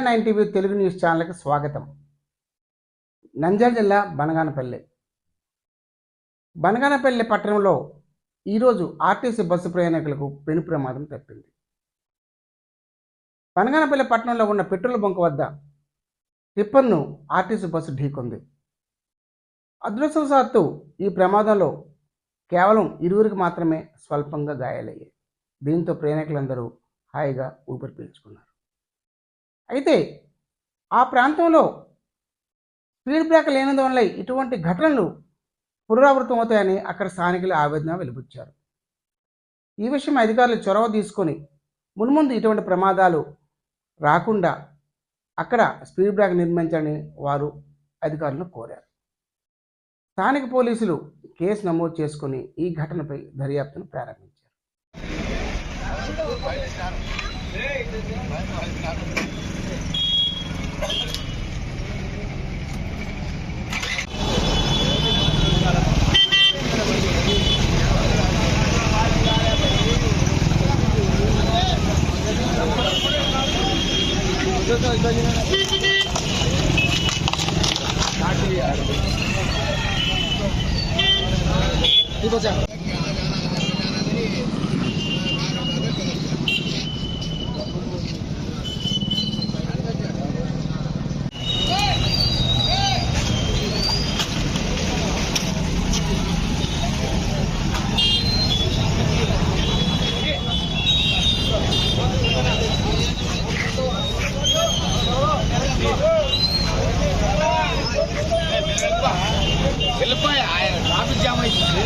9 TV Telugu news ఛానల్కి స్వాగతం. నంద్యాల జిల్లా బనగానపల్లి పట్టణంలో ఈరోజు ఆర్టీసీ బస్సు ప్రయాణికులకు పెను ప్రమాదం తప్పింది. బనగానపల్లి పట్టణంలో ఉన్న పెట్రోల్ బంక్ వద్ద టిప్పర్ను ఆర్టీసీ బస్సు ఢీకొంది. అదృష్టవశాత్తు ఈ ప్రమాదంలో కేవలం 2 మాత్రమే స్వల్పంగా గాయాలయ్యాయి. దీంతో ప్రయాణికులందరూ హాయిగా ఊపిరి పీల్చుకున్నారు. అయితే ఆ ప్రాంతంలో స్పీడ్ బ్రేక్ లేనందువల్ల ఇటువంటి ఘటనలు పునరావృతం అవుతాయని అక్కడ స్థానికులు ఆవేదన వెలిబుచ్చారు. ఈ విషయం అధికారులు చొరవ తీసుకొని మున్ముందు ఇటువంటి ప్రమాదాలు రాకుండా అక్కడ స్పీడ్ బ్రేక్ నిర్మించాలని వారు అధికారులను కోరారు. స్థానిక పోలీసులు కేసు నమోదు చేసుకుని ఈ ఘటనపై దర్యాప్తును ప్రారంభించారు. ట్రాఫిక్ జామ్ అవుతుంది.